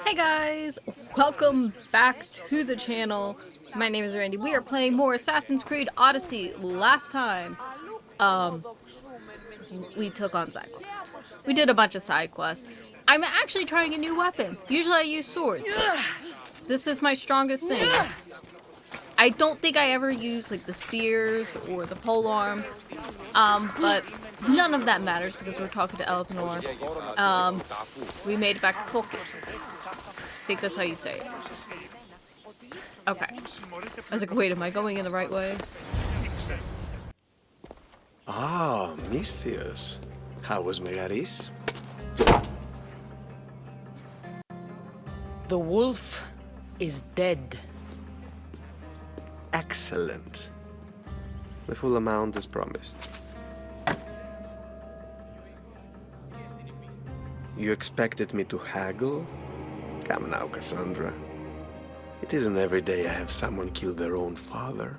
Hey guys, welcome back to the channel. My name is Randy. We are playing more Assassin's Creed Odyssey. Last time, we took on side quest. We did a bunch of side quests. I'm actually trying a new weapon. Usually I use swords. This is my strongest thing. I don't think I ever used like the spears or the pole arms, but none of that matters because we're talking to Eleanor. We made it back to focus. I think that's how you say it. Okay. I was like, wait, am I going in the right way? Ah, Misthios. How was Megaris? The wolf is dead. Excellent. The full amount is promised. You expected me to haggle? Come now, Cassandra. It isn't every day I have someone kill their own father.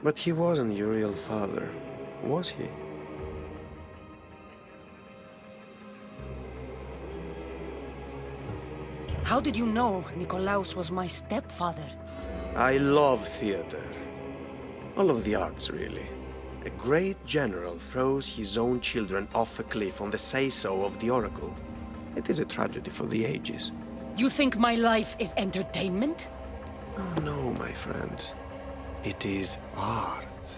But he wasn't your real father, was he? How did you know Nikolaos was my stepfather? I love theater. All of the arts, really. A great general throws his own children off a cliff on the say-so of the oracle. It is a tragedy for the ages. You think my life is entertainment? Oh, no, my friend. It is art.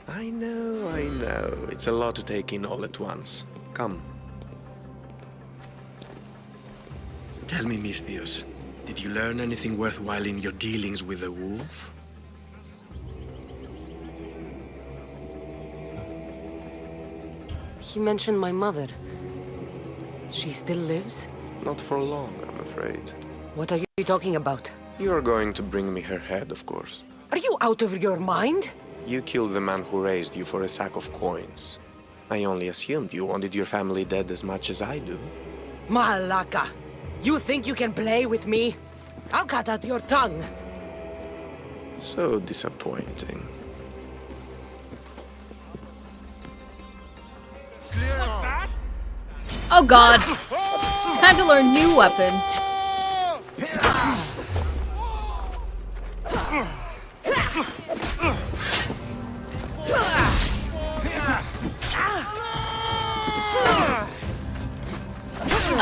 I know. It's a lot to take in all at once. Come. Tell me, Misthios, did you learn anything worthwhile in your dealings with the wolf? He mentioned my mother. She still lives? Not for long, I'm afraid. What are you talking about? You are going to bring me her head, of course. Are you out of your mind? You killed the man who raised you for a sack of coins. I only assumed you wanted your family dead as much as I do. Malaka! You think you can play with me? I'll cut out your tongue! So disappointing. Oh god. Time to learn new weapon.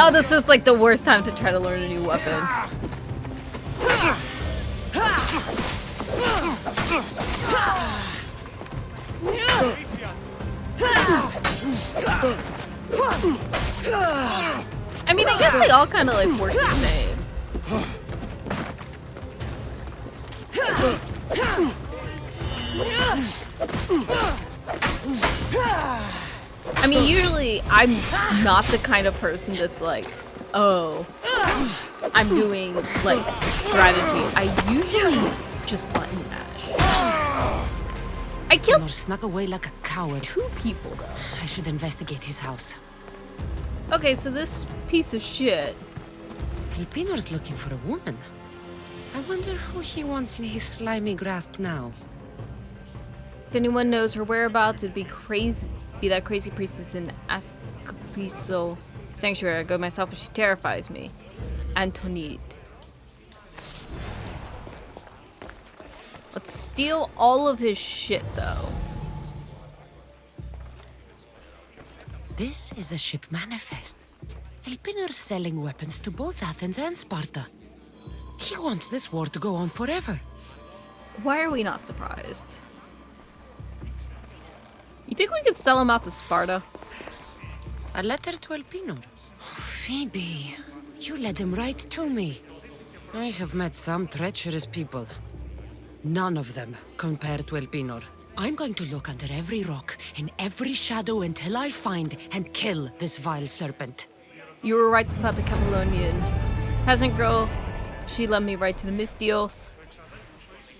Oh, this is like the worst time to try to learn a new weapon. I mean, I guess they all kind of like work the same. I mean, usually I'm not the kind of person that's like, oh, I'm doing like strategy. I usually just button mash. I killed snuck away like a coward. 2 people though. I should investigate his house. Okay, so this piece of shit. Pinor's looking for a woman. I wonder who he wants in his slimy grasp now. If anyone knows her whereabouts, it'd be crazy. Be that crazy priestess in Asclepiso Sanctuary. I go myself, but she terrifies me. Antonite. Let's steal all of his shit, though. This is a ship manifest. Elpinor's selling weapons to both Athens and Sparta. He wants this war to go on forever. Why are we not surprised? You think we could sell him out to Sparta? A letter to Elpinor. Phoebe, you led him right to me. I have met some treacherous people. None of them compare to Elpinor. I'm going to look under every rock and every shadow until I find and kill this vile serpent. You were right about the Capilonian peasant girl. She led me right to the Misthios,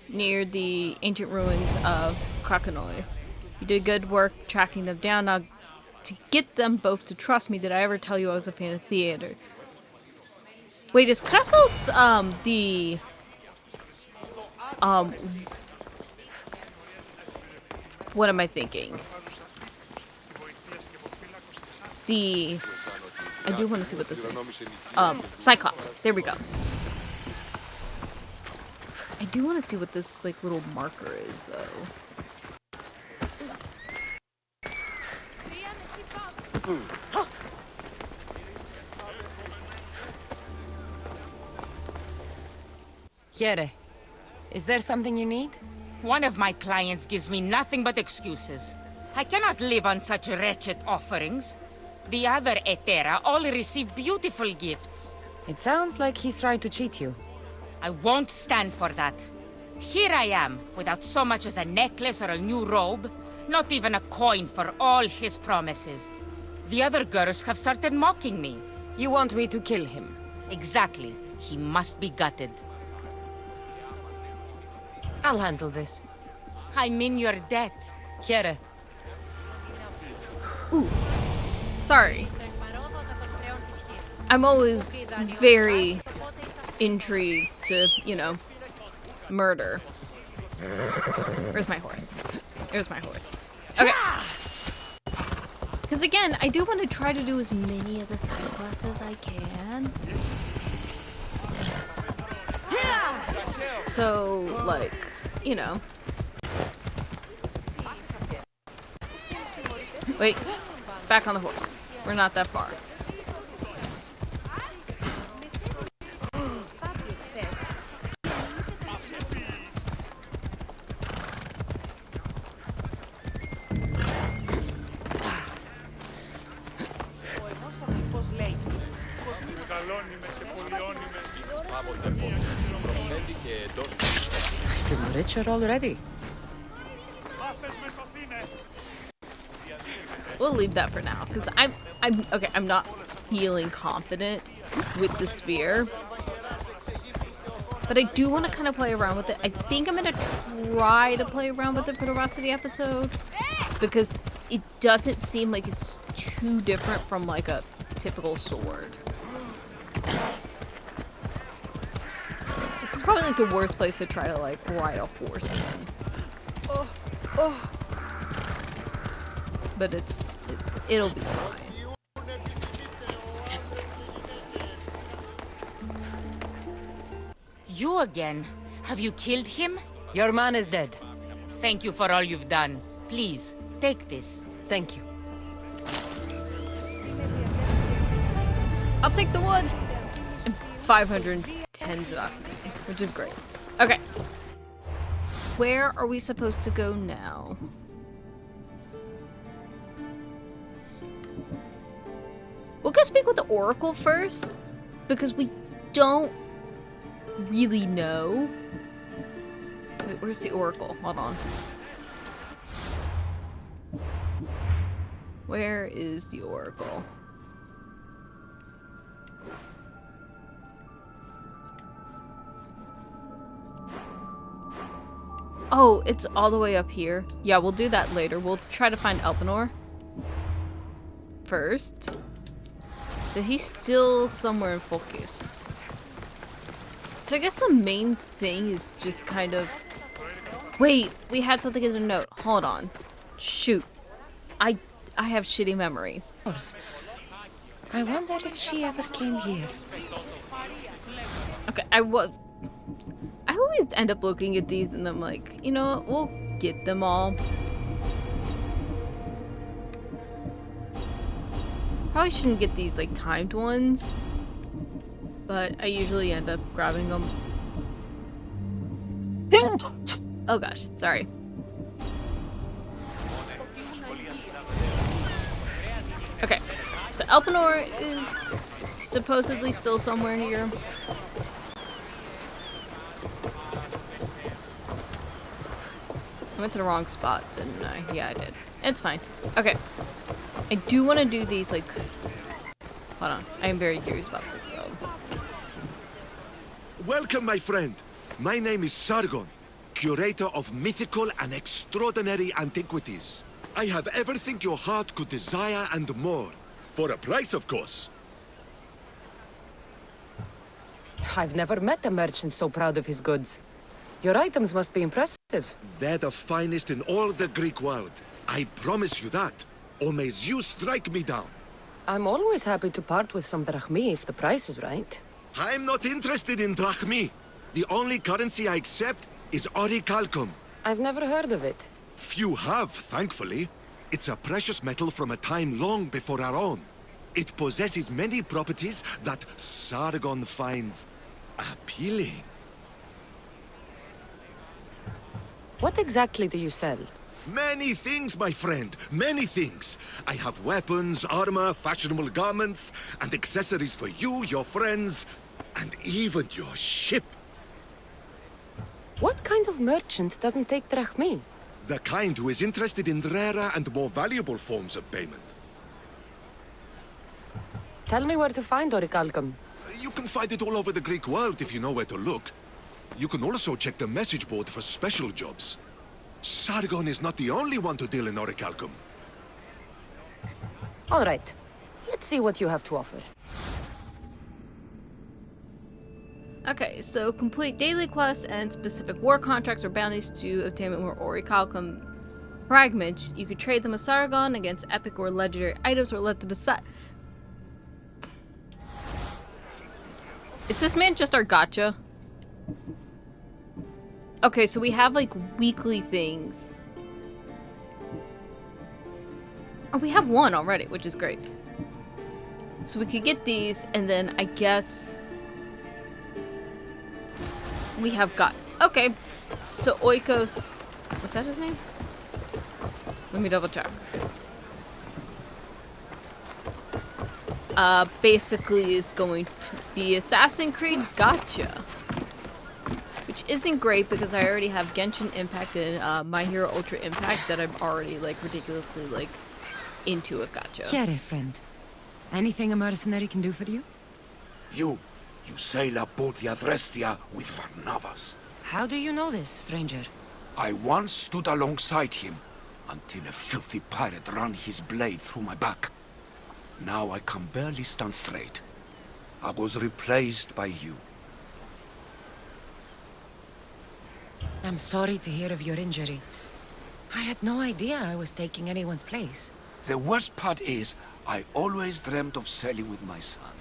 near the ancient ruins of Krakenoi. You did good work tracking them down. Now, to get them both to trust me, did I ever tell you I was a fan of theater? Wait, is Kratos, what am I thinking? The I do want to see what this is. Cyclops. There we go. I do want to see what this like little marker is, though. Here. Is there something you need? One of my clients gives me nothing but excuses. I cannot live on such wretched offerings. The other Etera all receive beautiful gifts. It sounds like he's trying to cheat you. I won't stand for that. Here I am, without so much as a necklace or a new robe. Not even a coin for all his promises. The other girls have started mocking me. You want me to kill him? Exactly. He must be gutted. I'll handle this. I'm in your debt. Here. Ooh. Sorry. I'm always very intrigued to, you know, murder. Where's my horse? Here's my horse. Okay. Because again, I do want to try to do as many of the side quests as I can. So, like, you know. Wait. Back on the horse. We're not that far. I feel richer already. We'll leave that for now, because I'm not feeling confident with the spear. But I do want to kind of play around with it. I think I'm going to try to play around with it for the rest of the episode, because it doesn't seem like it's too different from like a typical sword. This is probably like the worst place to try to like ride a horse in. But it'll be fine. You again? Have you killed him? Your man is dead. Thank you for all you've done. Please, take this. Thank you. I'll take the wood. And 510's it off me, which is great. Okay. Where are we supposed to go now? We'll go speak with the Oracle first, because we don't really know. Wait, where's the Oracle? Hold on. Where is the Oracle? Oh, it's all the way up here. Yeah, we'll do that later. We'll try to find Elpenor first. So he's still somewhere in focus. So I guess the main thing is just kind of... Wait, we had something in the note. Hold on. Shoot. I have shitty memory. Of course. I wonder if she ever came here. Okay, I always end up looking at these and I'm like, you know what, we'll get them all. Probably shouldn't get these like timed ones, but I usually end up grabbing them. Oh gosh, sorry. Okay, so Elpenor is supposedly still somewhere here. I went to the wrong spot, didn't I? Yeah, I did. It's fine. Okay. I do want to do these, like... Hold on. I am very curious about this, though. Welcome, my friend. My name is Sargon, curator of mythical and extraordinary antiquities. I have everything your heart could desire and more. For a price, of course. I've never met a merchant so proud of his goods. Your items must be impressive. They're the finest in all the Greek world. I promise you that. Or may Zeus strike me down. I'm always happy to part with some drachmi if the price is right. I'm not interested in drachmi. The only currency I accept is orichalcum. I've never heard of it. Few have, thankfully. It's a precious metal from a time long before our own. It possesses many properties that Sargon finds appealing. What exactly do you sell? Many things, my friend. Many things. I have weapons, armor, fashionable garments, and accessories for you, your friends, and even your ship. What kind of merchant doesn't take drachmi? The kind who is interested in rarer and more valuable forms of payment. Tell me where to find orichalcum. You can find it all over the Greek world if you know where to look. You can also check the message board for special jobs. Sargon is not the only one to deal in orichalcum. All right. Let's see what you have to offer. Okay, so complete daily quests and specific war contracts or bounties to obtain more orichalcum fragments. You could trade them with Sargon against epic or legendary items or let them decide. Is this man just our gotcha? Okay, so we have like weekly things. Oh, we have one already, which is great. So we could get these, and then I guess we have got. Okay, so Oikos. Was that his name? Let me double check. Basically is going to be Assassin's Creed Gotcha. Which isn't great because I already have Genshin Impact and My Hero Ultra Impact that I'm already like ridiculously like into a gotcha. Chiare, friend. Anything a mercenary can do for you? You sail aboard the Adrestia with Varnavas. How do you know this, stranger? I once stood alongside him until a filthy pirate ran his blade through my back. Now I can barely stand straight. I was replaced by you. I'm sorry to hear of your injury. I had no idea I was taking anyone's place. The worst part is, I always dreamt of sailing with my son.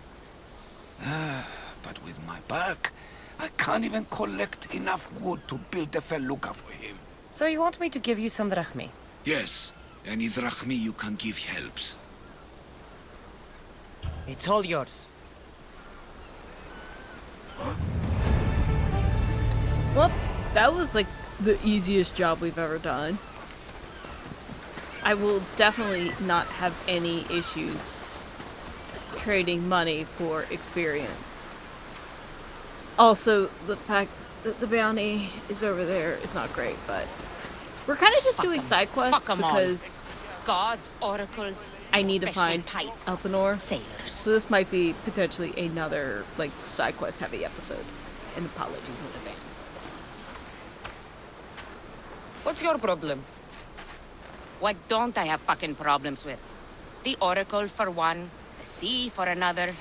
But with my back, I can't even collect enough wood to build a felucca for him. So you want me to give you some drachmi? Yes, any drachmi you can give helps. It's all yours. Well, that was like the easiest job we've ever done. I will definitely not have any issues trading money for experience. Also, the fact that the bounty is over there is not great, but we're kind of just Fuck doing 'em. side quests Fuck 'em all. because Gods, oracles, I need to especially find pipe Elpenor. sailors. So this might be potentially another like side quest heavy episode. And apologies in advance. What's your problem? What don't I have fucking problems with? The Oracle for one, the sea for another,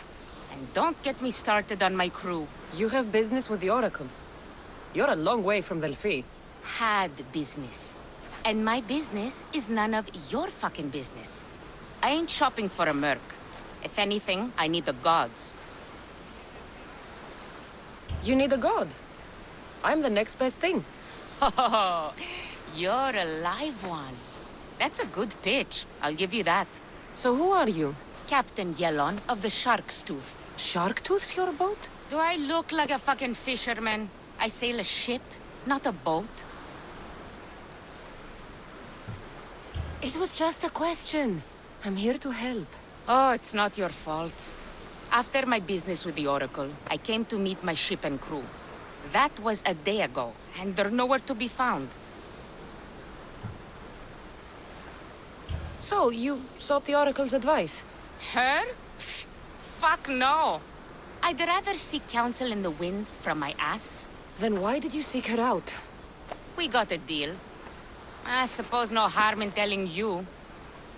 and don't get me started on my crew. You have business with the Oracle. You're a long way from Delphi. Had business. And my business is none of your fucking business. I ain't shopping for a merc. If anything, I need the gods. You need a god. I'm the next best thing. Oh, you're a live one. That's a good pitch. I'll give you that. So who are you? Captain Yellon of the Shark's Tooth. Sharktooth's your boat? Do I look like a fucking fisherman? I sail a ship, not a boat. It was just a question. I'm here to help. Oh, it's not your fault. After my business with the Oracle, I came to meet my ship and crew. That was a day ago, and they're nowhere to be found. So, you sought the Oracle's advice? Her? Pfft, fuck no. I'd rather seek counsel in the wind from my ass. Then why did you seek her out? We got a deal. I suppose no harm in telling you.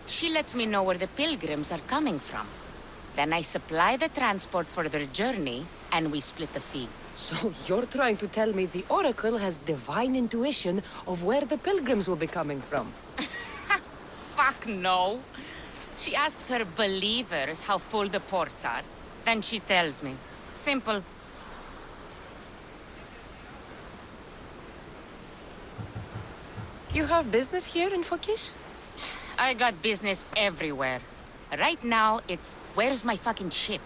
She lets me know where the pilgrims are coming from. Then I supply the transport for their journey, and we split the fee. So you're trying to tell me the Oracle has divine intuition of where the pilgrims will be coming from? Fuck no. She asks her believers how full the ports are. Then she tells me. Simple. You have business here in Fokish? I got business everywhere. Right now, it's where's my fucking ship?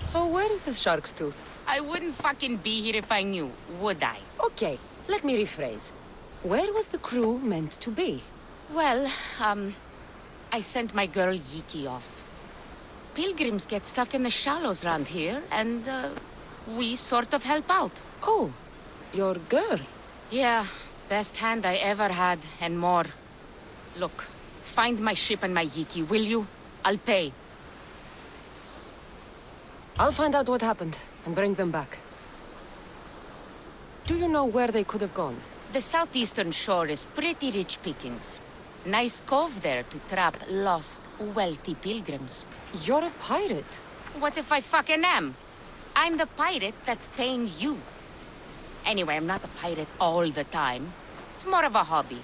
So where is the shark's tooth? I wouldn't fucking be here if I knew, would I? Okay, let me rephrase. Where was the crew meant to be? Well, I sent my girl Yiki off. Pilgrims get stuck in the shallows around here, and, we sort of help out. Oh, your girl. Yeah, best hand I ever had, and more. Look, find my ship and my Yiki, will you? I'll pay. I'll find out what happened and bring them back. Do you know where they could have gone? The southeastern shore is pretty rich pickings. Nice cove there to trap lost, wealthy pilgrims. You're a pirate. What if I fucking am? I'm the pirate that's paying you. Anyway, I'm not a pirate all the time. It's more of a hobby.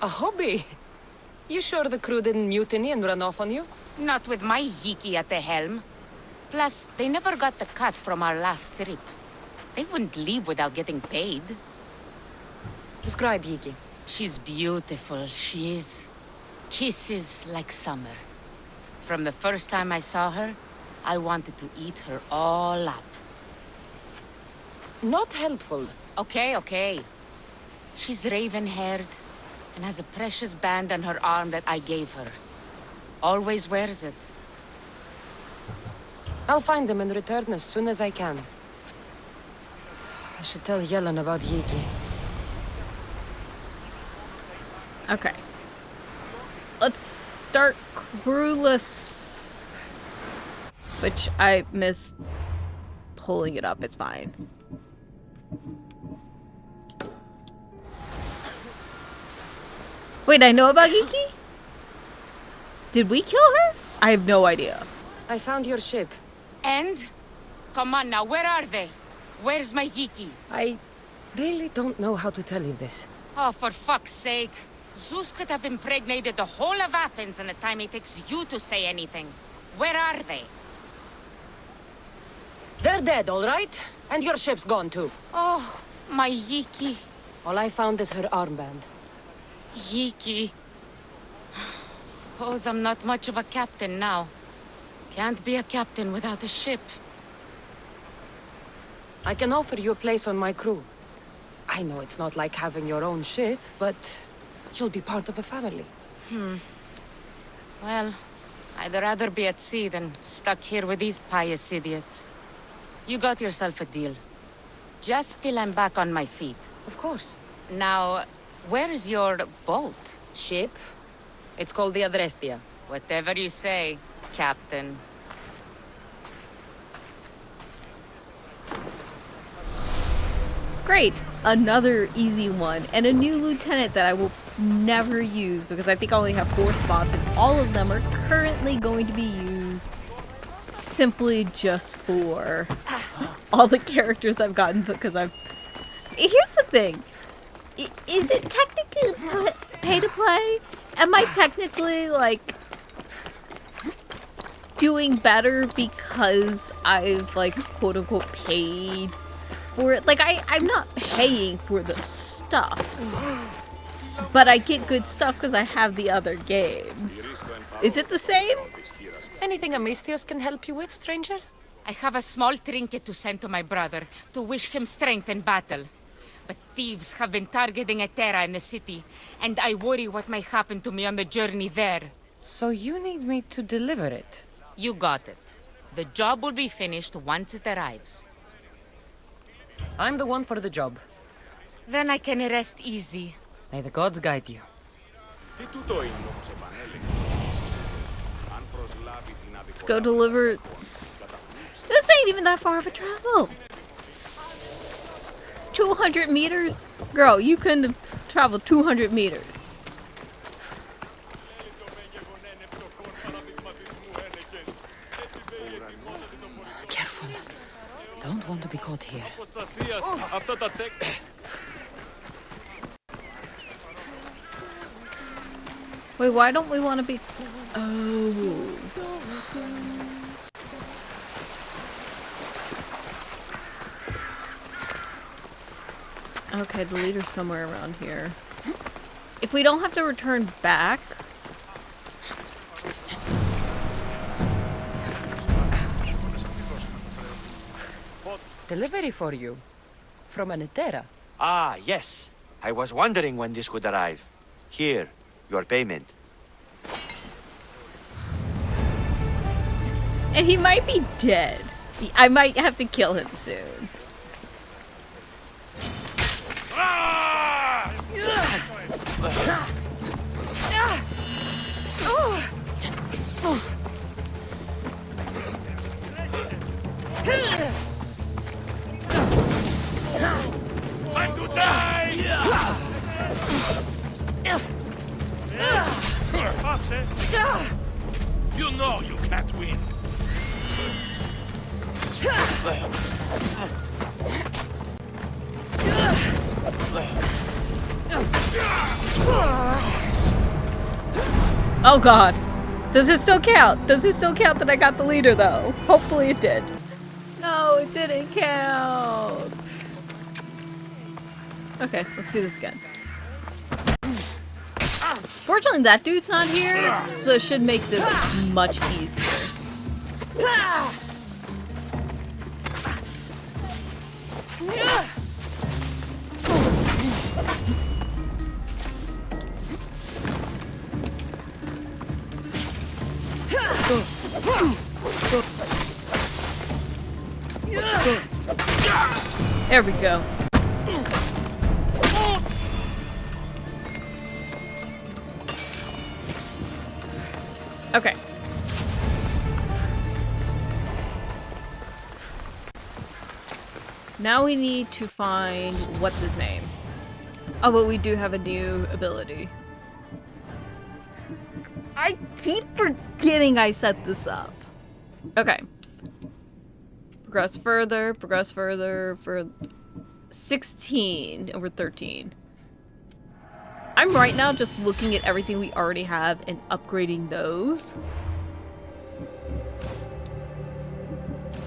A hobby? You sure the crew didn't mutiny and run off on you? Not with my Yiki at the helm. Plus, they never got the cut from our last trip. They wouldn't leave without getting paid. Describe Yiki. She's beautiful, she is. Kisses like summer. From the first time I saw her, I wanted to eat her all up. Not helpful. Okay. She's raven-haired and has a precious band on her arm that I gave her. Always wears it. I'll find them and return as soon as I can. I should tell Yellen about Yiki. Okay. Let's start crewless. Which I missed pulling it up. It's fine. Wait, I know about Yiki? Did we kill her? I have no idea. I found your ship. And? Come on now, where are they? Where's my Yiki? I really don't know how to tell you this. Oh, for fuck's sake. Zeus could have impregnated the whole of Athens in the time it takes you to say anything. Where are they? They're dead, all right? And your ship's gone too. Oh, my Yiki. All I found is her armband. Yiki. Suppose I'm not much of a captain now. Can't be a captain without a ship. I can offer you a place on my crew. I know it's not like having your own ship, but you'll be part of a family. Well, I'd rather be at sea than stuck here with these pious idiots. You got yourself a deal. Just till I'm back on my feet. Of course. Now, where's your boat? Ship? It's called the Adrestia. Whatever you say, Captain. Great. Another easy one. And a new lieutenant that I will never use because I think I only have 4 spots and all of them are currently going to be used simply just for all the characters I've gotten because I've... Here's the thing. Is it technically pay to play? Am I technically, like, doing better because I've, like, quote-unquote paid for it? Like, I'm not paying for the stuff. But I get good stuff because I have the other games. Is it the same? Anything Amistios can help you with, stranger? I have a small trinket to send to my brother to wish him strength in battle. But thieves have been targeting Etera in the city, and I worry what might happen to me on the journey there. So you need me to deliver it? You got it. The job will be finished once it arrives. I'm the one for the job. Then I can rest easy. May the gods guide you. Let's go deliver... This ain't even that far of a travel. 200 meters? Girl, you couldn't have traveled 200 meters. Careful. Don't want to be caught here. Wait, why don't we want to be... Oh. Okay, the leader's somewhere around here. If we don't have to return back... Delivery for you. From Anetera. Ah, yes. I was wondering when this would arrive. Here, your payment. And he might be dead. I might have to kill him soon. Time to die! You know you can't win. Oh god. Does it still count? Does it still count that I got the leader though? Hopefully it did. No, it didn't count. Okay, let's do this again. Fortunately, that dude's not here, so it should make this much easier. There we go. Okay. Now we need to find what's his name. Oh, but we do have a new ability. I keep forgetting I set this up. Okay. Progress further for 16 over 13. I'm right now just looking at everything we already have and upgrading those.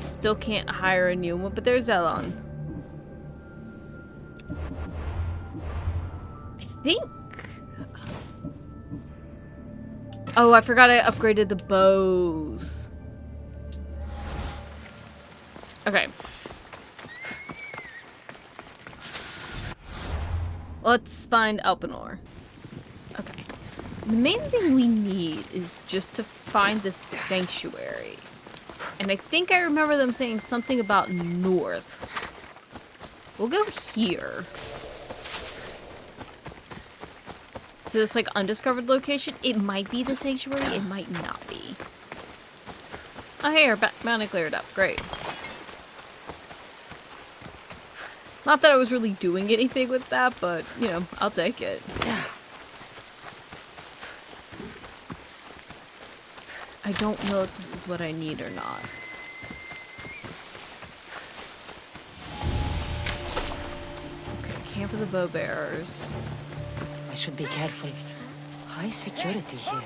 Still can't hire a new one, but there's Elon. I think... Oh, I forgot I upgraded the bows. Okay. Let's find Elpenor. Okay. The main thing we need is just to find the sanctuary. And I think I remember them saying something about north. We'll go here. To this, like, undiscovered location. It might be the sanctuary, it might not be. Oh, hey, our bounty cleared up. Great. Not that I was really doing anything with that, but, you know, I'll take it. I don't know if this is what I need or not. Okay, camp for the bow bearers. I should be careful. High security here.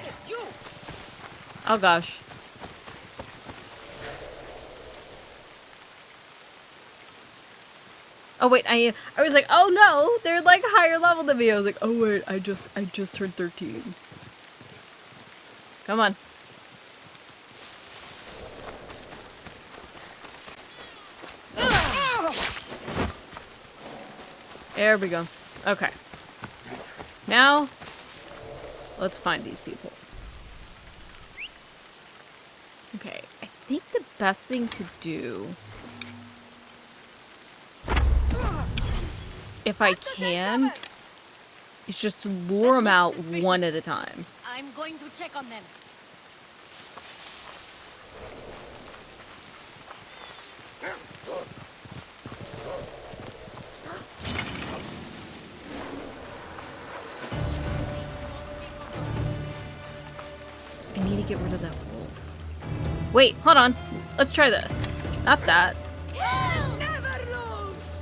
Oh gosh. Oh wait, I was like, oh no, they're like higher level than me. I was like, oh wait, I just turned 13. Come on. There we go. Okay. Now, let's find these people. Okay, I think the best thing to do, if I can, is just to lure them out one at a time. I'm going to check on them. I need to get rid of that wolf. Wait, hold on. Let's try this. Not that. Never lose.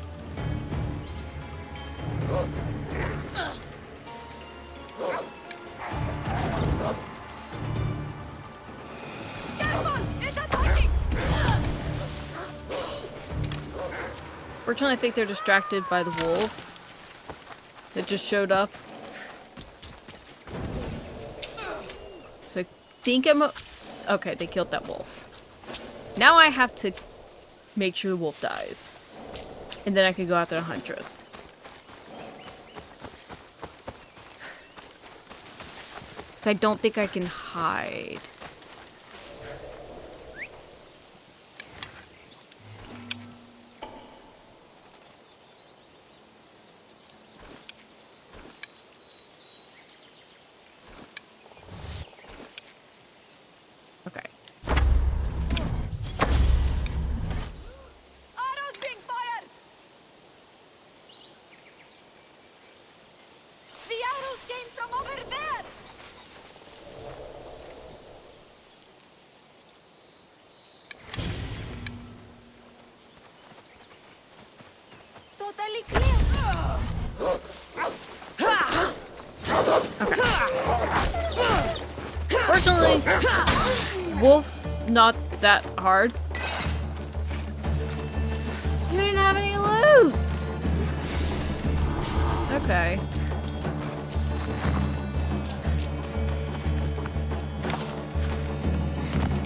Fortunately, I think they're distracted by the wolf that just showed up. So I think okay, they killed that wolf. Now I have to make sure the wolf dies. And then I can go after the huntress. Because I don't think I can hide. Okay. Arrows being fired! The arrows came from over there! Totally clear! Fortunately, wolf's not that hard. You didn't have any loot! Okay.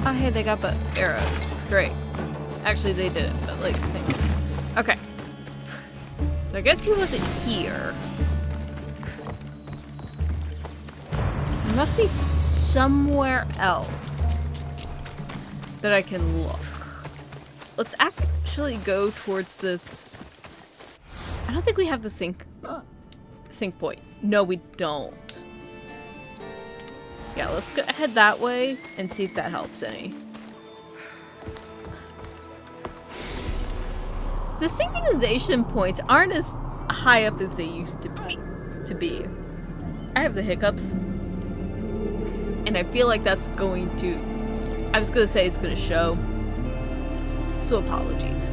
Oh, hey, they got arrows. Great. Actually, they didn't, but like, same thing. Okay. So I guess he wasn't here. He must be somewhere else that I can look. Let's actually go towards this. I don't think we have the sync point. No, we don't. Yeah, let's go head that way and see if that helps any. The synchronization points aren't as high up as they used to be. I have the hiccups. And I feel like that's going to... I was going to say it's going to show. So apologies.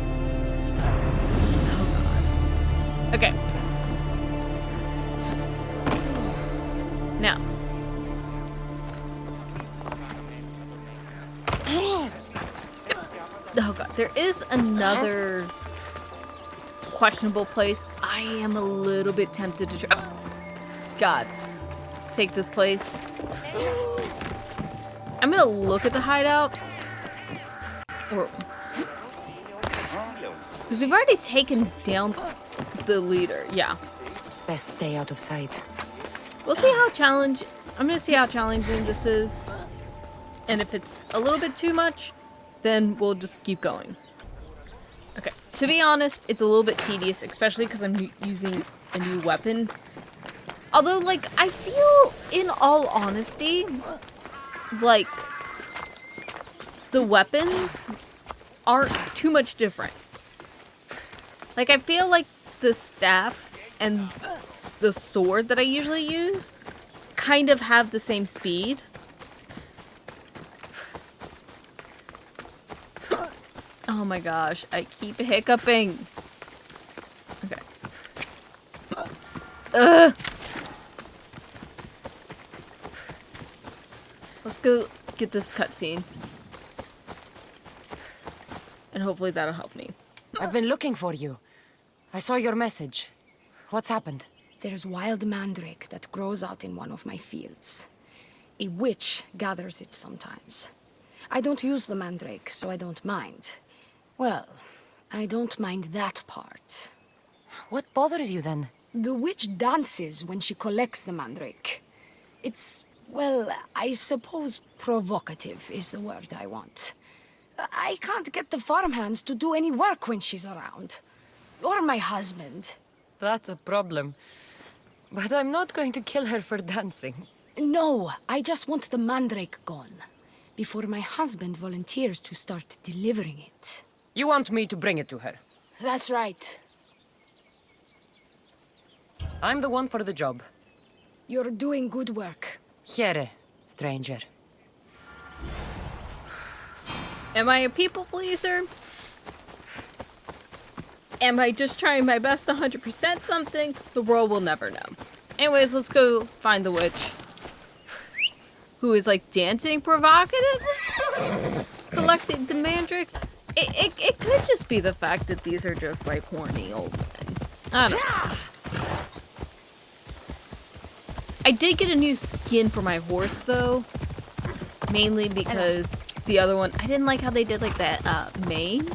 Oh god. Okay. Now. Oh god. There is another questionable place. I am a little bit tempted to try. God. Take this place. I'm gonna look at the hideout. Because we've already taken down the leader. Yeah. Best stay out of sight. We'll see how I'm gonna see how challenging this is. And if it's a little bit too much, then we'll just keep going. Okay. To be honest, it's a little bit tedious, especially because I'm using a new weapon. Although, like, I feel, in all honesty, like, the weapons aren't too much different. Like, I feel like the staff and the sword that I usually use kind of have the same speed. Oh my gosh, I keep hiccuping. Okay. Let's go get this cutscene. And hopefully that'll help me. I've been looking for you. I saw your message. What's happened? There's wild mandrake that grows out in one of my fields. A witch gathers it sometimes. I don't use the mandrake, so I don't mind. Well, I don't mind that part. What bothers you then? The witch dances when she collects the mandrake. It's, well, I suppose provocative is the word I want. I can't get the farmhands to do any work when she's around. Or my husband. That's a problem. But I'm not going to kill her for dancing. No, I just want the mandrake gone. Before my husband volunteers to start delivering it. You want me to bring it to her? That's right. I'm the one for the job. You're doing good work. Here, stranger. Am I a people pleaser? Am I just trying my best to 100% something? The world will never know. Anyways, let's go find the witch. Who is like dancing provocatively? Collecting the mandrake? It could just be the fact that these are just like horny old men. I don't know. I did get a new skin for my horse though. Mainly because the other one, I didn't like how they did like that mane.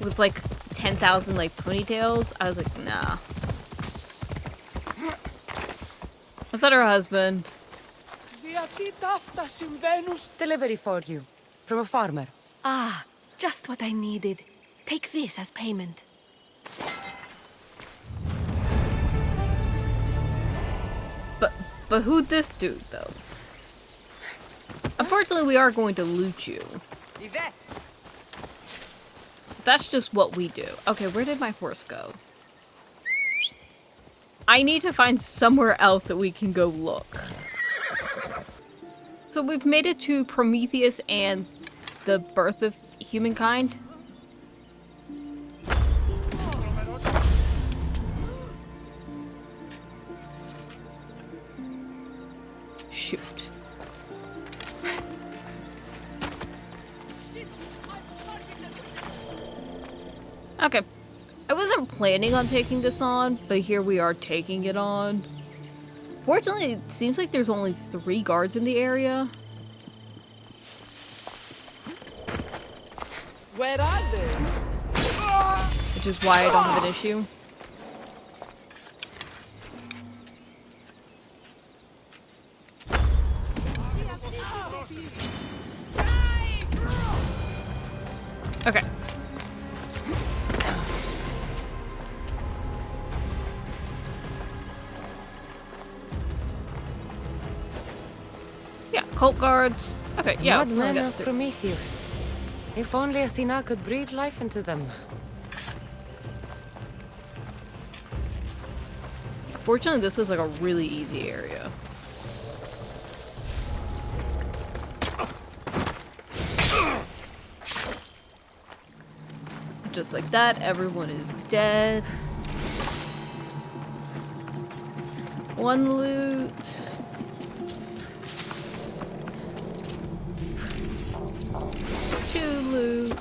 With like 10,000 like ponytails. I was like, nah. Was that her husband? Delivery for you. From a farmer. Ah, just what I needed. Take this as payment. But who'd this dude though? Unfortunately, we are going to loot you. That's just what we do. Okay, where did my horse go? I need to find somewhere else that we can go look. So we've made it to Prometheus and the birth of humankind. Shoot. Okay. I wasn't planning on taking this on, but here we are taking it on. Fortunately, it seems like there's only 3 guards in the area. Where are they? Which is why I don't have an issue. Okay. Yeah, cult guards. Okay, yeah. Madmen of Prometheus. If only Athena could breathe life into them. Fortunately, this is like a really easy area. Just like that, everyone is dead. 1 loot. Two loot.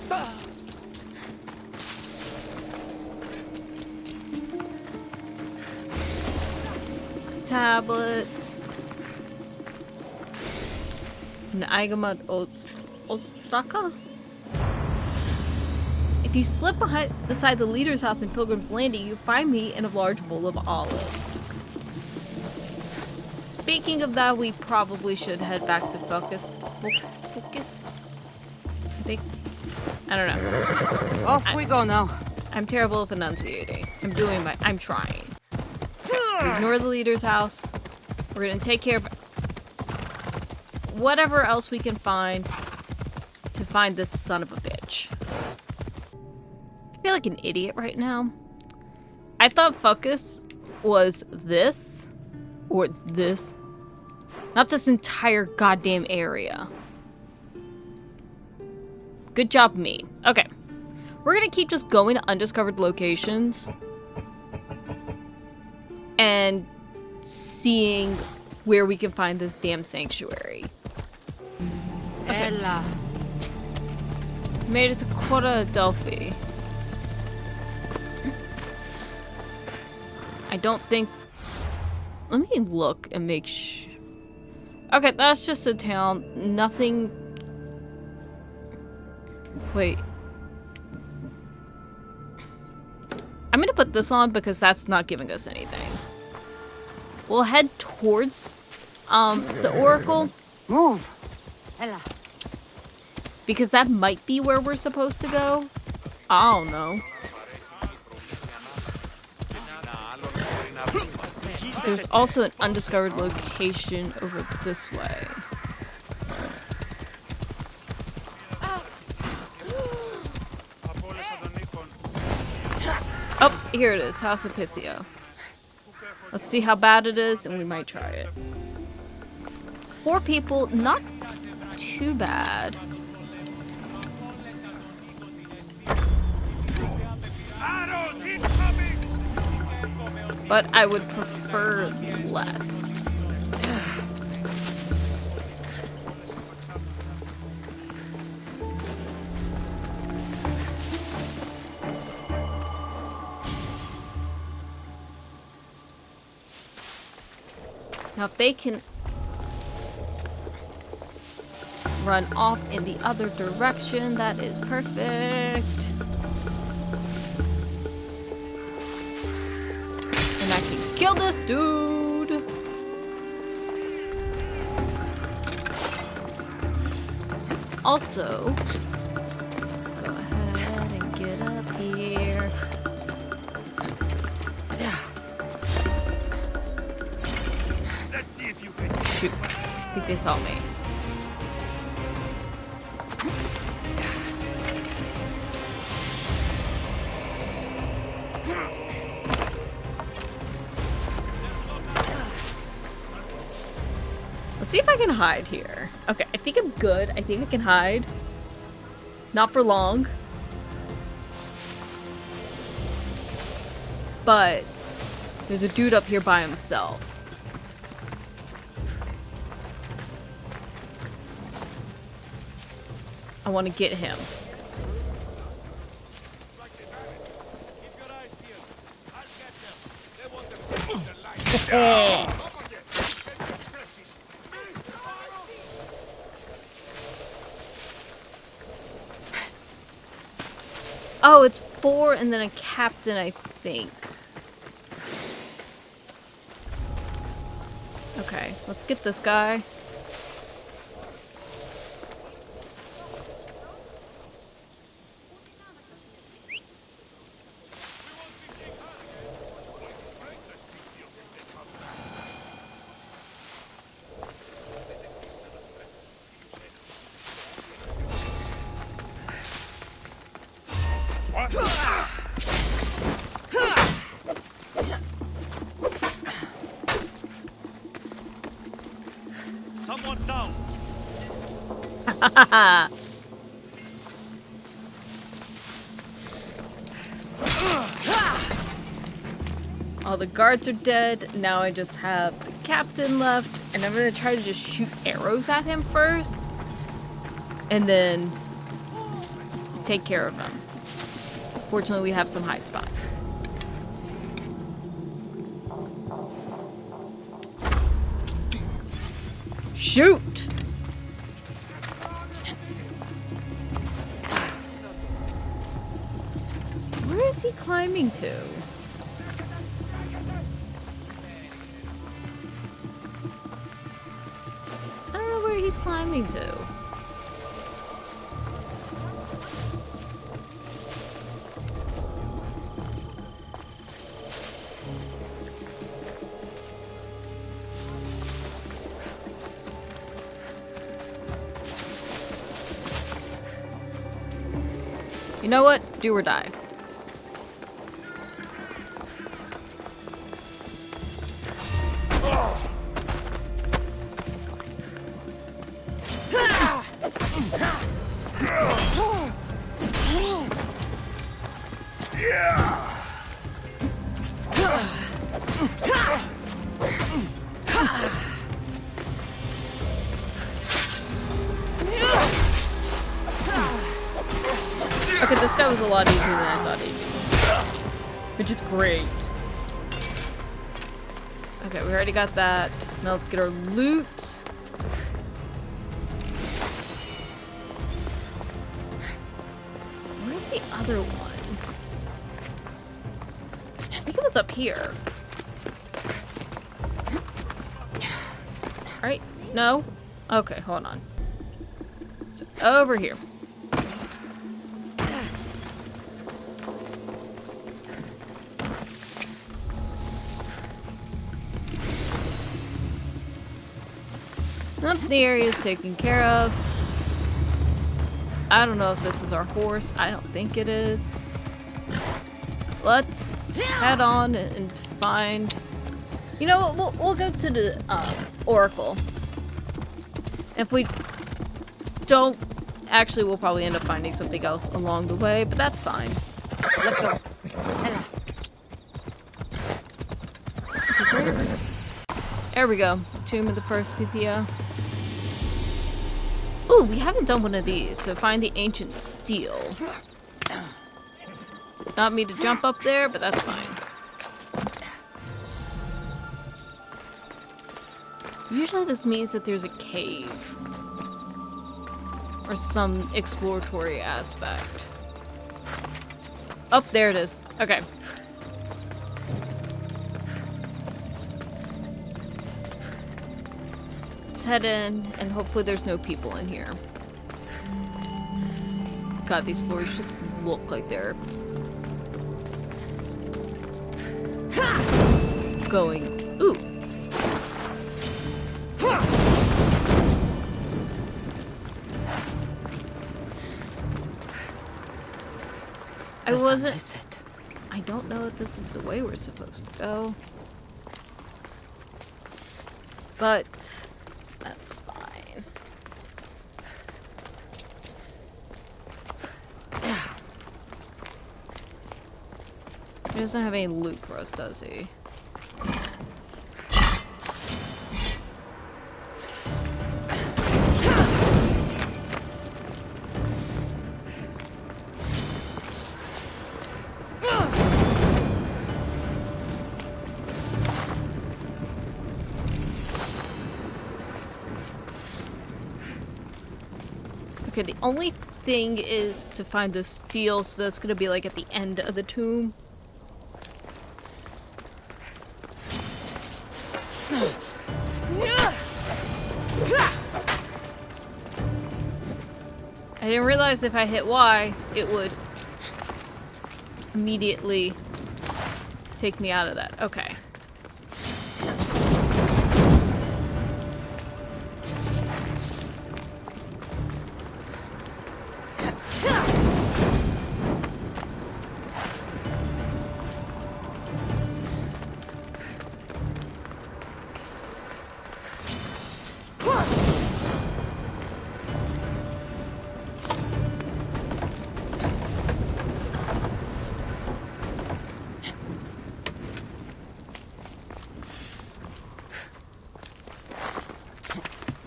Tablets. An Aigamad Ostraka? If you slip beside the leader's house in Pilgrim's Landing, you find me in a large bowl of olives. Speaking of that, we probably should head back to Focus. I don't know. Off we go now. I'm terrible at enunciating. I'm trying. We ignore the leader's house. We're gonna take care of whatever else we can find to find this son of a bitch. I feel like an idiot right now. I thought Focus was this or this. Not this entire goddamn area. Good job, me. Okay. We're gonna keep just going to undiscovered locations and seeing where we can find this damn sanctuary. Okay. Ella. Made it to Quota Delphi. I don't think... Let me look and make sure. Okay, that's just a town. Nothing... Wait. I'm gonna put this on because that's not giving us anything. We'll head towards the Oracle. Move. Ella. Because that might be where we're supposed to go. I don't know. There's also an undiscovered location over this way. Oh, here it is, House of Pythia. Let's see how bad it is, and we might try it. 4 people, not too bad. But I would prefer less. Now if they can run off in the other direction, that is perfect. And I can kill this dude. Also, go ahead and get up here. Let's see if you can. Shoot, I think they saw me. Let's see if I can hide here. Okay, I think I'm good. I think I can hide. Not for long. But there's a dude up here by himself. I want to get him. Oh, it's 4 and then a captain, I think. Okay, let's get this guy. Someone down. All the guards are dead. Now I just have the captain left. And I'm going to try to just shoot arrows at him first. And then take care of him. Fortunately, we have some hide spots. Shoot! Where is he climbing to? I don't know where he's climbing to. You know what? Do or die. Okay, this guy was a lot easier than I thought he'd be. Which is great. Okay, we already got that. Now let's get our loot. Where's the other one? I think it was up here. Right? No? Okay, hold on. It's over here. Nope, the area is taken care of. I don't know if this is our horse. I don't think it is. Let's head on and find... You know what? We'll go to the Oracle. If we don't... Actually, we'll probably end up finding something else along the way, but that's fine. Let's go. There we go. Tomb of the First Scythia. Ooh, we haven't done one of these, so find the ancient steel. Not me to jump up there, but that's fine. Usually this means that there's a cave. Or some exploratory aspect. Oh, there it is. Okay. Let's head in, and hopefully there's no people in here. God, these floors just look like they're going. Ooh. I wasn't. I don't know if this is the way we're supposed to go. But that's fine. He doesn't have any loot for us, does he? Okay, the only thing is to find the steel, so that's gonna be like at the end of the tomb. I didn't realize if I hit Y, it would immediately take me out of that. Okay.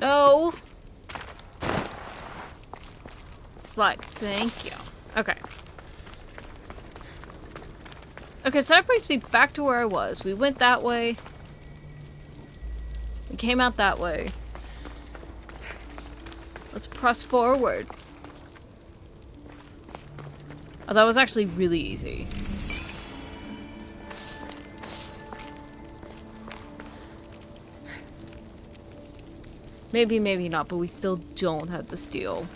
No. Slide. Thank you. Okay. Okay, so that brings me back to where I was. We went that way. We came out that way. Let's press forward. Oh, that was actually really easy. Maybe, maybe not, but we still don't have the steel.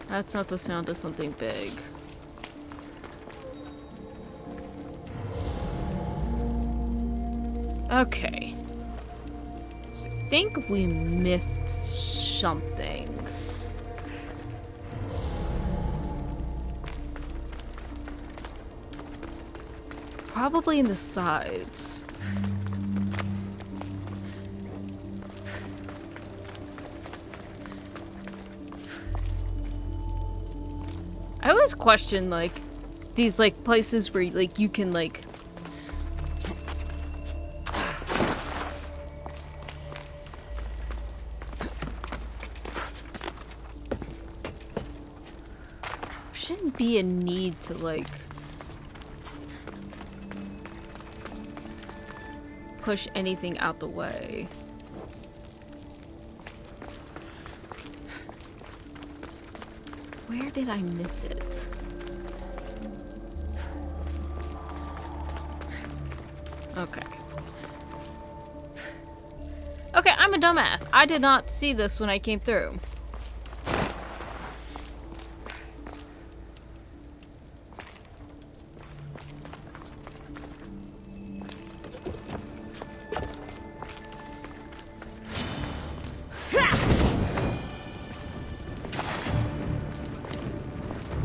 That's not the sound of something big. Okay. So I think we missed something. Probably in the sides. I always question, like, these, like, places where, like, you can, like... Shouldn't be a need to, like... push anything out the way. Where did I miss it? Okay. Okay, I'm a dumbass. I did not see this when I came through.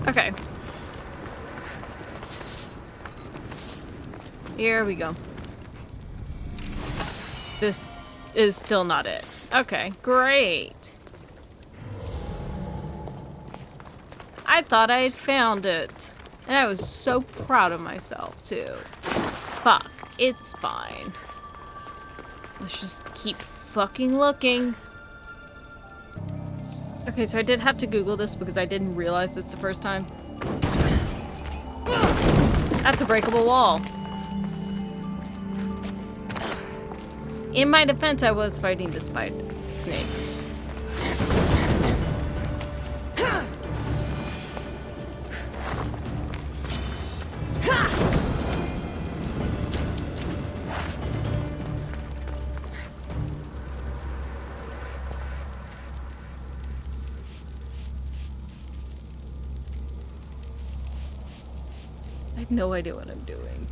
Okay. Here we go. This is still not it. Okay, great. I thought I had found it. And I was so proud of myself, too. Fuck, it's fine. Let's just keep fucking looking. Okay, so I did have to Google this because I didn't realize this the first time. That's a breakable wall. In my defense, I was fighting the spider snake. I have no idea what I'm doing.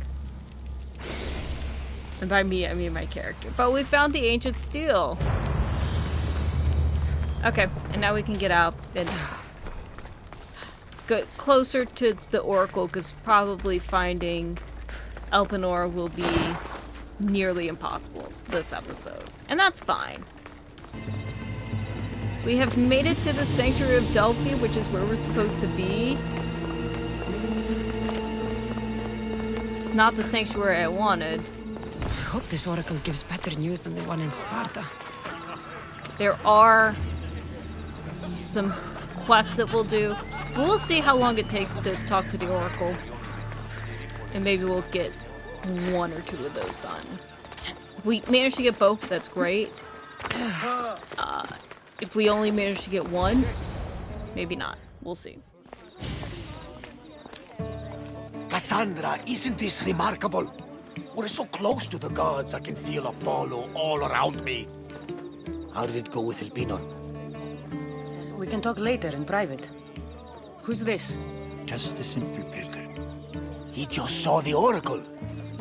And by me, I mean my character. But we found the ancient steel. Okay, and now we can get out and go closer to the Oracle, because probably finding Elpenor will be nearly impossible this episode. And that's fine. We have made it to the Sanctuary of Delphi, which is where we're supposed to be. It's not the sanctuary I wanted. I hope this oracle gives better news than the one in Sparta. There are some quests that we'll do. But we'll see how long it takes to talk to the Oracle. And maybe we'll get 1 or 2 of those done. If we manage to get both, that's great. If we only manage to get 1, maybe not. We'll see. Cassandra, isn't this remarkable? We're so close to the gods, I can feel Apollo all around me. How did it go with Elpenor? We can talk later in private. Who's this? Just a simple pilgrim. He just saw the oracle.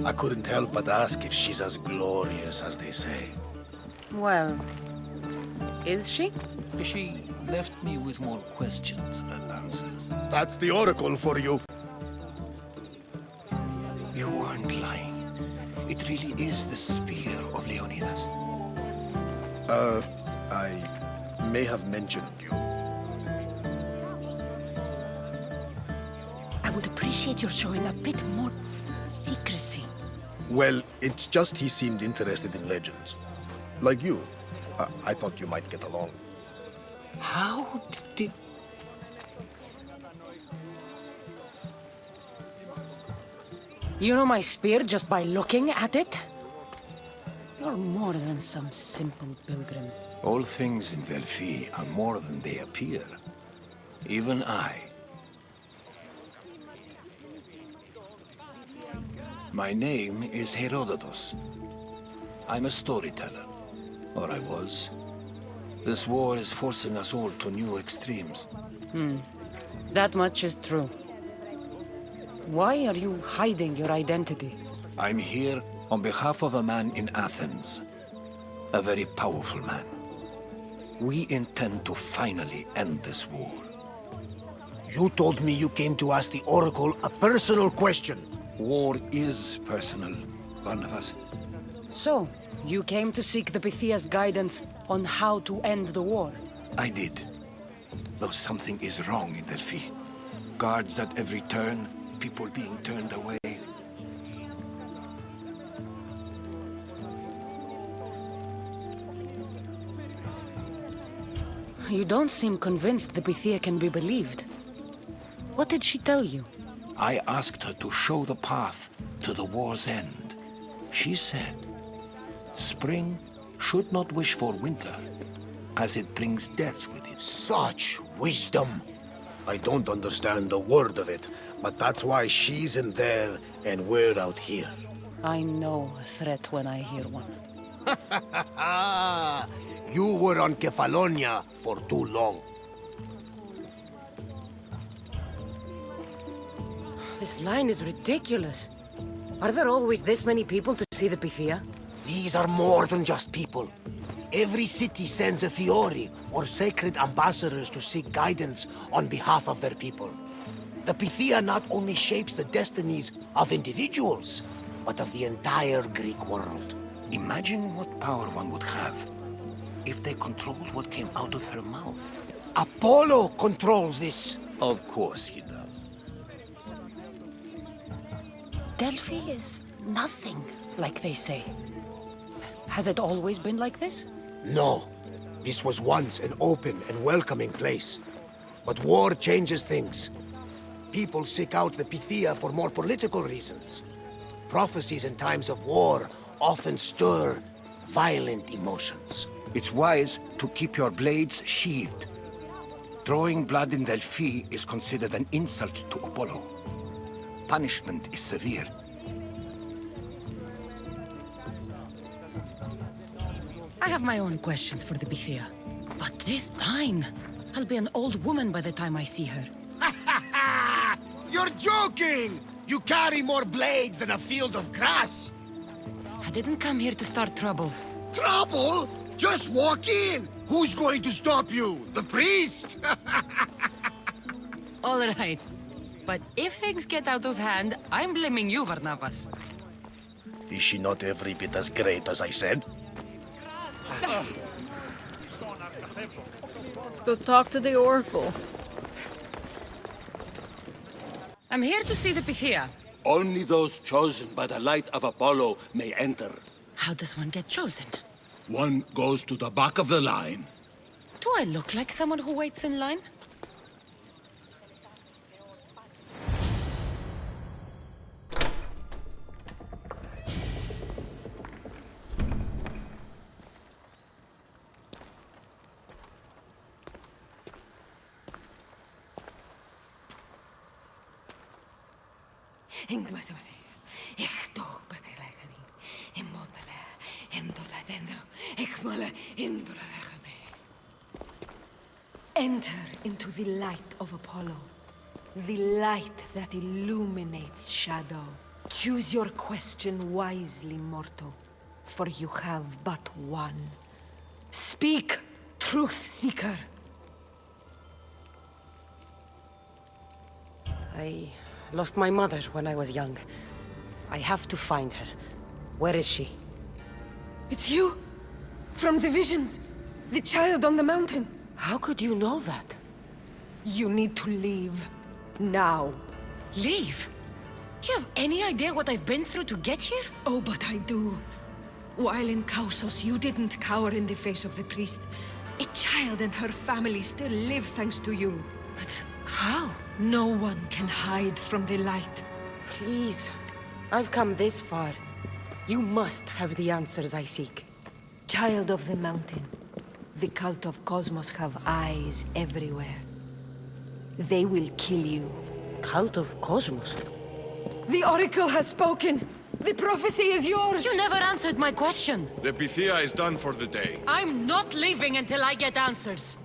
I couldn't help but ask if she's as glorious as they say. Well, is she? She left me with more questions than answers. That's the oracle for you. You weren't lying. It really is the spear of Leonidas. I may have mentioned you. I would appreciate your showing a bit more secrecy. Well, it's just he seemed interested in legends. Like you. I thought you might get along. How did... You know my spear just by looking at it? You're more than some simple pilgrim. All things in Delphi are more than they appear. Even I. My name is Herodotus. I'm a storyteller. Or I was. This war is forcing us all to new extremes. That much is true. Why are you hiding your identity? I'm here on behalf of a man in Athens. A very powerful man. We intend to finally end this war. You told me you came to ask the Oracle a personal question. War is personal, Barnabas. So, you came to seek the Pythia's guidance on how to end the war? I did. Though something is wrong in Delphi. Guards at every turn, people being turned away. You don't seem convinced the Pythia can be believed. What did she tell you? I asked her to show the path to the war's end. She said, spring should not wish for winter, as it brings death with it. Such wisdom! I don't understand a word of it, but that's why she's in there and we're out here. I know a threat when I hear one. You were on Kefalonia for too long. This line is ridiculous. Are there always this many people to see the Pythia? These are more than just people. Every city sends a Fiori or sacred ambassadors to seek guidance on behalf of their people. The Pythia not only shapes the destinies of individuals, but of the entire Greek world. Imagine what power one would have if they controlled what came out of her mouth. Apollo controls this. Of course he does. Delphi is nothing, like they say. Has it always been like this? No. This was once an open and welcoming place. But war changes things. People seek out the Pythia for more political reasons. Prophecies in times of war often stir violent emotions. It's wise to keep your blades sheathed. Drawing blood in Delphi is considered an insult to Apollo. Punishment is severe. I have my own questions for the Pythia. But this line... I'll be an old woman by the time I see her. You're joking! You carry more blades than a field of grass! I didn't come here to start trouble. Trouble? Just walk in! Who's going to stop you? The priest? All right. But if things get out of hand, I'm blaming you, Barnabas. Is she not every bit as great as I said? Let's go talk to the Oracle. I'm here to see the Pythia. Only those chosen by the light of Apollo may enter. How does one get chosen? One goes to the back of the line. Do I look like someone who waits in line? Enter into the light of Apollo, the light that illuminates shadow. Choose your question wisely, mortal, for you have but one. Speak, truth seeker. I lost my mother when I was young. I have to find her. Where is she? It's you! From the visions! The child on the mountain! How could you know that? You need to leave. Now. Leave? Do you have any idea what I've been through to get here? Oh, but I do. While in Kausos, you didn't cower in the face of the priest. A child and her family still live thanks to you. But how? No one can hide from the light. Please. I've come this far. You must have the answers I seek. Child of the mountain. The cult of Cosmos have eyes everywhere. They will kill you. Cult of Cosmos? The Oracle has spoken! The prophecy is yours! You never answered my question! The Pythia is done for the day. I'm not leaving until I get answers!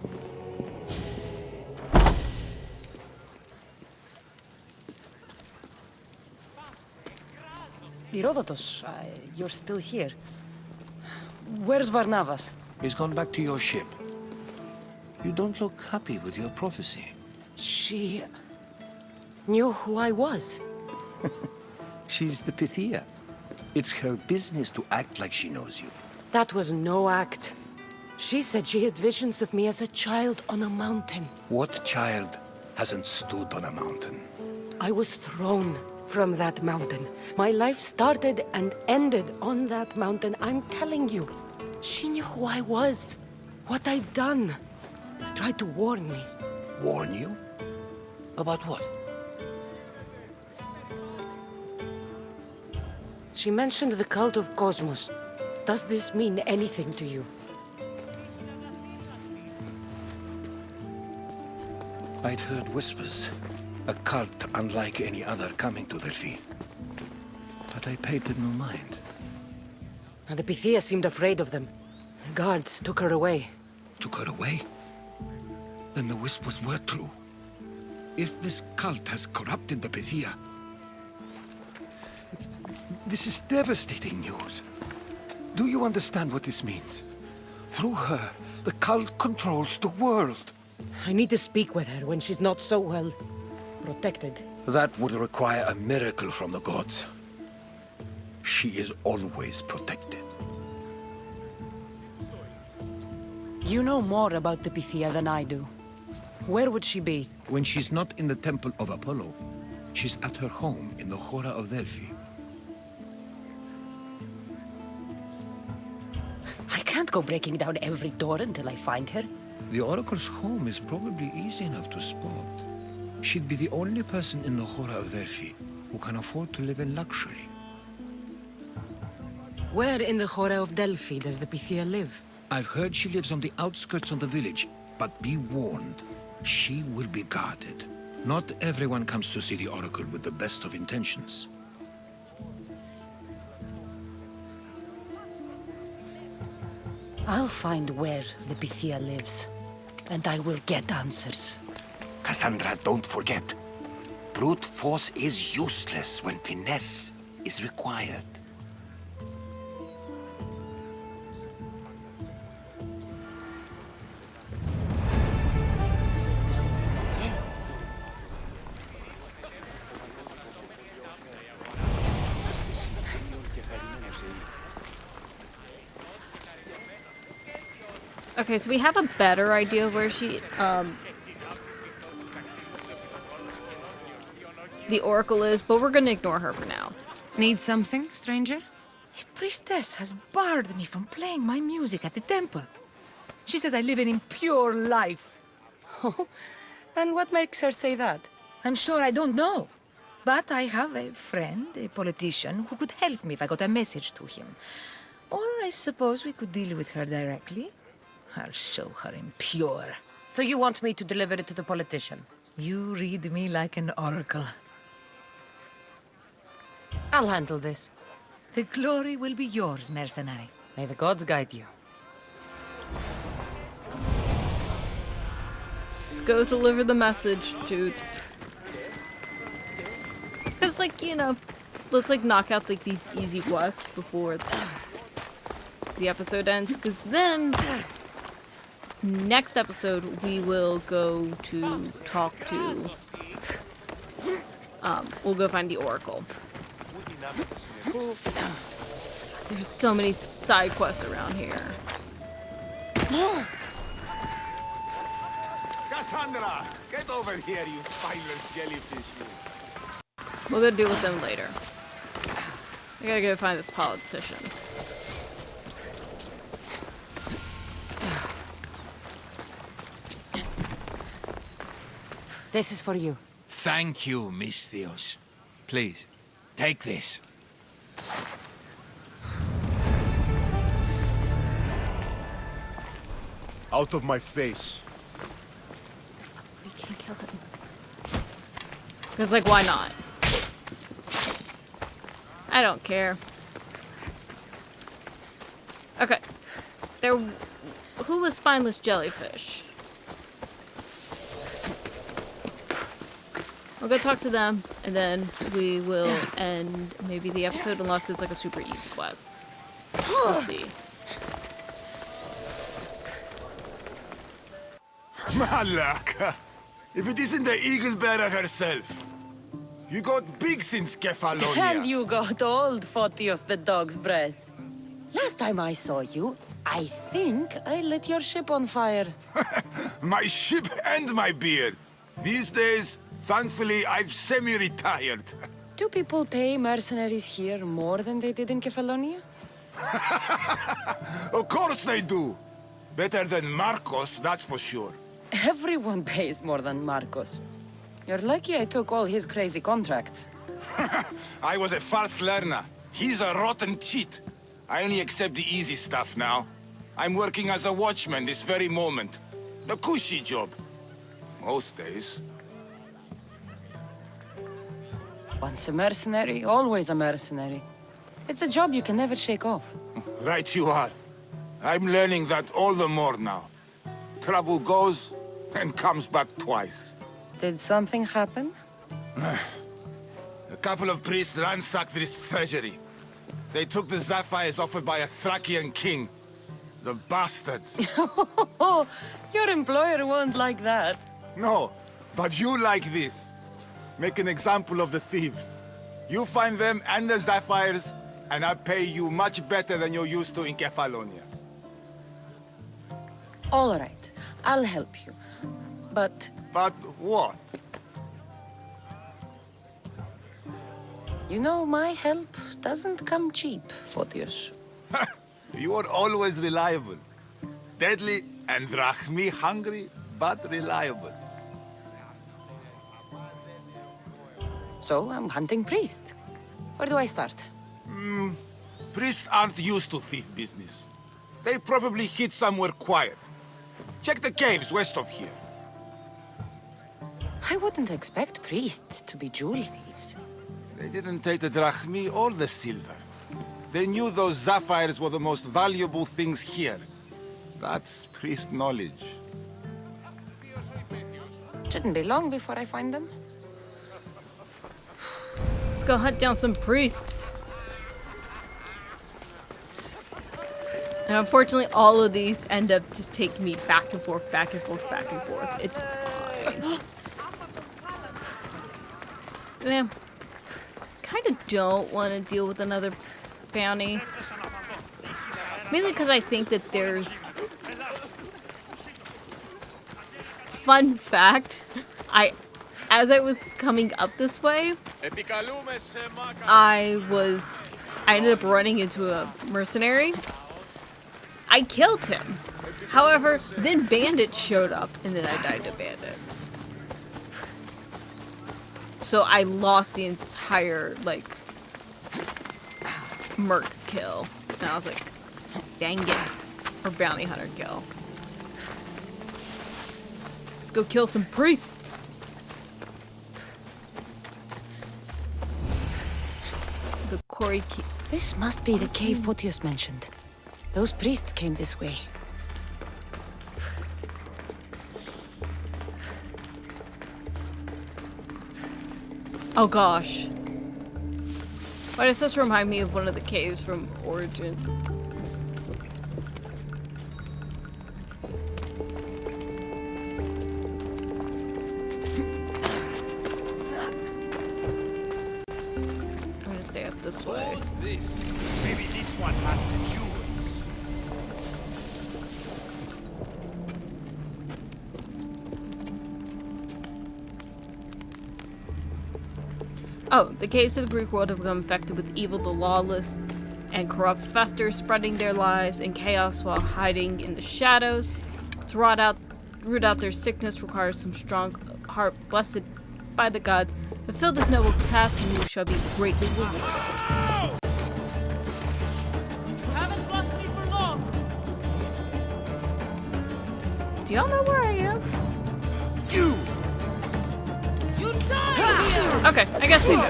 Herodotus, you're still here. Where's Barnabas? He's gone back to your ship. You don't look happy with your prophecy. She... knew who I was. She's the Pythia. It's her business to act like she knows you. That was no act. She said she had visions of me as a child on a mountain. What child hasn't stood on a mountain? I was thrown from that mountain. My life started and ended on that mountain, I'm telling you. She knew who I was, what I'd done. She tried to warn me. Warn you? About what? She mentioned the cult of Cosmos. Does this mean anything to you? I'd heard whispers. A cult unlike any other coming to Delphi. But I paid them no mind. The Pythia seemed afraid of them. The guards took her away. Took her away? Then the whispers were true. If this cult has corrupted the Pythia... This is devastating news. Do you understand what this means? Through her, the cult controls the world. I need to speak with her when she's not so well... protected. That would require a miracle from the gods. She is always protected. You know more about the Pythia than I do. Where would she be? When she's not in the temple of Apollo, she's at her home in the Hora of Delphi. can't go breaking down every door until I find her. The Oracle's home is probably easy enough to spot. She'd be the only person in the Hora of Delphi who can afford to live in luxury. Where in the Hora of Delphi does the Pythia live? I've heard she lives on the outskirts of the village, but be warned, she will be guarded. Not everyone comes to see the Oracle with the best of intentions. I'll find where the Pythia lives, and I will get answers. Cassandra, don't forget. Brute force is useless when finesse is required. Okay, so we have a better idea of where she, the Oracle is, but we're gonna ignore her for now. Need something, stranger? The priestess has barred me from playing my music at the temple. She says I live an impure life. Oh, and what makes her say that? I'm sure I don't know. But I have a friend, a politician, who could help me if I got a message to him. Or I suppose we could deal with her directly. I'll show her impure. So you want me to deliver it to the politician? You read me like an oracle. I'll handle this. The glory will be yours, mercenary. May the gods guide you. Let's go deliver the message, dude. Cause like, you know, let's like knock out like these easy quests before the episode ends. Cause then, next episode we will go to talk to, we'll go find the Oracle. There's so many side quests around here. Cassandra, get over here, you spineless jellyfish. We'll go deal with them later. I gotta go find this politician. This is for you. Thank you, Miss Theos. Please, take this. Out of my face. We can't kill him. Cause like, why not? I don't care. Okay. Who was spineless jellyfish? We'll go talk to them, and then we will end maybe the episode unless it's like a super easy quest. We'll see. Malaka! If it isn't the eagle bearer herself. You got big since Kefalonia. And you got old, Photios the dog's breath. Last time I saw you, I think I lit your ship on fire. My ship and my beard. These days, thankfully, I've semi-retired. Do people pay mercenaries here more than they did in Kefalonia? Of course they do. Better than Marcos, that's for sure. Everyone pays more than Marcos. You're lucky I took all his crazy contracts. I was a fast learner. He's a rotten cheat. I only accept the easy stuff now. I'm working as a watchman this very moment. The cushy job. Most days. Once a mercenary, always a mercenary. It's a job you can never shake off. Right you are. I'm learning that all the more now. Trouble goes and comes back twice. Did something happen? A couple of priests ransacked this treasury. They took the sapphires offered by a Thracian king. The bastards. Your employer won't like that. No, but you like this. Make an example of the thieves. You find them and the sapphires, and I'll pay you much better than you're used to in Kefalonia. All right, I'll help you. But... But what? You know, my help doesn't come cheap, Photios. You are always reliable. Deadly and drachmi hungry, but reliable. So I'm hunting priests. Where do I start? Priests aren't used to thief business. They probably hid somewhere quiet. Check the caves west of here. I wouldn't expect priests to be jewel thieves. They didn't take the drachmi or the silver. They knew those sapphires were the most valuable things here. That's priest knowledge. Shouldn't be long before I find them. Let's go hunt down some priests. And unfortunately, all of these end up just taking me back and forth, back and forth, back and forth. It's fine. Man, kind of don't want to deal with another bounty. Mainly because I think that there's... Fun fact, as I was coming up this way, I ended up running into a mercenary. I killed him. However, then bandits showed up and then I died to bandits. So I lost the entire, like, merc kill. And I was like, dang it. Or bounty hunter kill. Let's go kill some priests. The quarry key. This must be the cave Photius mentioned. Those priests came this way. Oh gosh. Why does this remind me of one of the caves from Origins? I'm gonna stay up this way. Maybe this one has the jewels. Oh, the caves of the Greek world have become infected with evil, the lawless, and corrupt fester, spreading their lies and chaos while hiding in the shadows. To root out their sickness requires some strong heart blessed by the gods. Fulfill this noble task and you shall be greatly rewarded. Haven't lost me for long. Do y'all know where I am? You die here. Okay, I guess they do.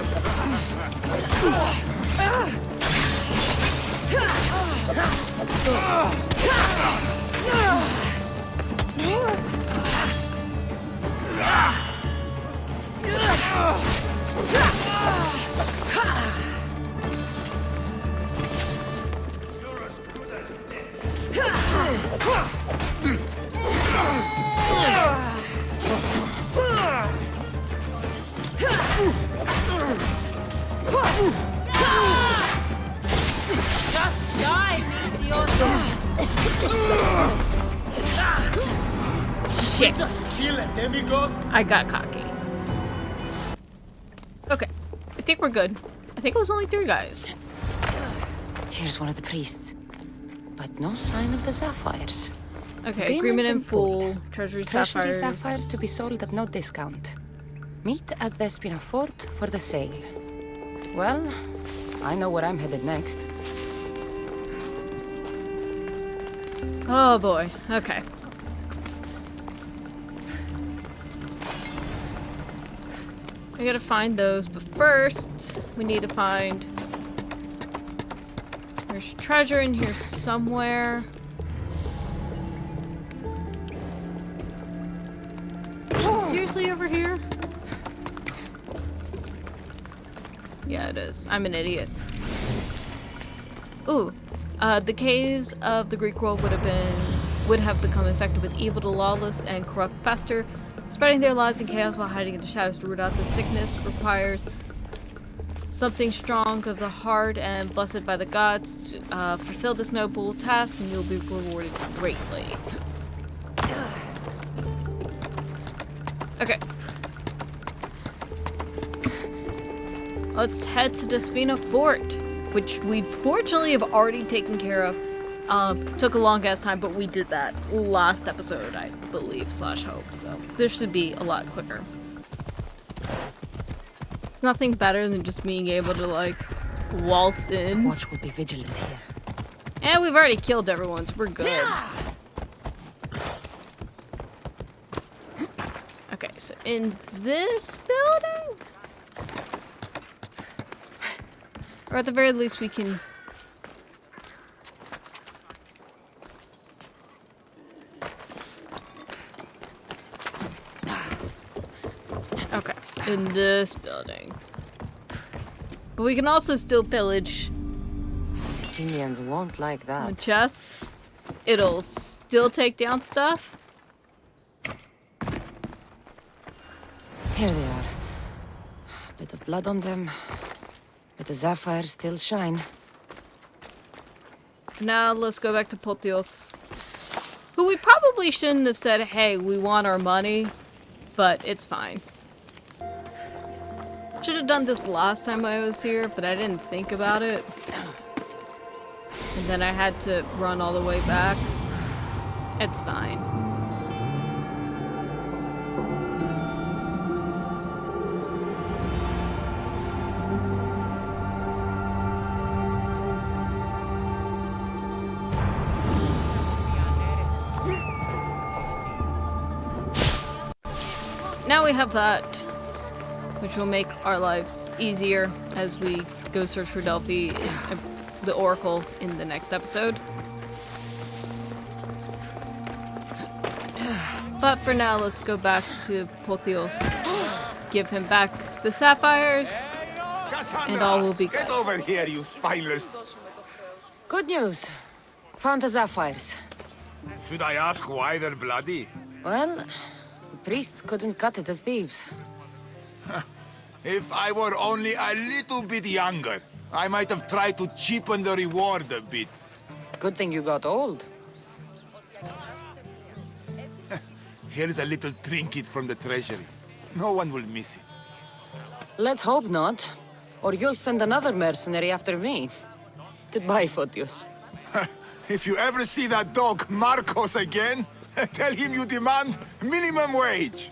Just die, idiota. Shit. Just kill a demigod. I got cocky. Okay, I think we're good. I think it was only 3 guys. Here's one of the priests. But no sign of the sapphires. Okay, agreement in full. Treasury sapphires. Treasury sapphires to be sold at no discount. Meet at Vespina Fort for the sale. Well, I know where I'm headed next. Oh boy, okay. We gotta find those, but first, we need to find... There's treasure in here somewhere. Is it seriously over here? Yeah, it is. I'm an idiot. Ooh. The caves of the Greek world would have become infected with evil, the lawless, and corrupt fester, spreading their lies and chaos while hiding in the shadows. To root out the sickness requires something strong of the heart and blessed by the gods. Fulfill this noble task and you'll be rewarded greatly. Okay. Let's head to Vespina Fort, which we fortunately have already taken care of Took a long ass time, but we did that last episode, I believe, /hope. So this should be a lot quicker. Nothing better than just being able to, like, waltz in. Watch will be vigilant here. And we've already killed everyone, so we're good. Okay, so in this building? Or at the very least we can... Okay, in this building. But we can also still pillage Indians won't like the that. chest. It'll still take down stuff. Here they are. Bit of blood on them, but the sapphires still shine. Now let's go back to Potios, who we probably shouldn't have said, hey, we want our money, but it's fine. Should have done this last time I was here, but I didn't think about it. And then I had to run all the way back. It's fine. Now we have that, which will make our lives easier as we go search for Delphi, the Oracle, in the next episode. But for now, let's go back to Potios, give him back the sapphires, and all will be good. Get over here, you spineless. Good news. Found the sapphires. Should I ask why they're bloody? Well, the priests couldn't cut it as thieves. If I were only a little bit younger, I might have tried to cheapen the reward a bit. Good thing you got old. Here's a little trinket from the treasury. No one will miss it. Let's hope not. Or you'll send another mercenary after me. Goodbye, Photios. If you ever see that dog Marcos again, tell him you demand minimum wage.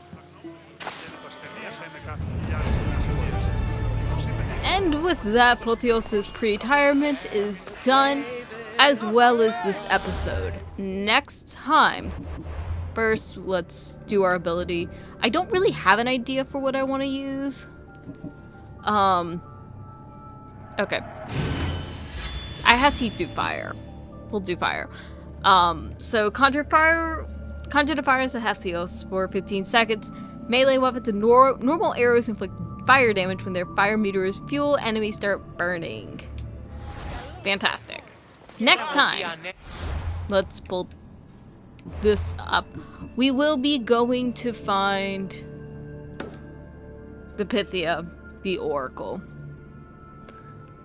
And with that, Potios' pre-retirement is done, as well as this episode. Next time, first, let's do our ability. I don't really have an idea for what I want to use. Okay. I have to do fire. We'll do fire. So conjure the fires at Hephaestus for 15 seconds. Melee weapons and normal arrows inflict fire damage when their fire meter is full. Enemies start burning. Fantastic. Next time, let's pull this up. We will be going to find the Pythia, the Oracle.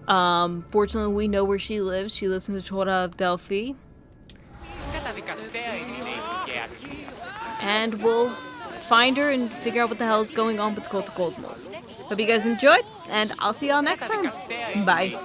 Fortunately, we know where she lives. She lives in the Torah of Delphi. And we'll find her and figure out what the hell is going on with the Cult of Cosmos. Hope you guys enjoyed, and I'll see y'all next time. Bye.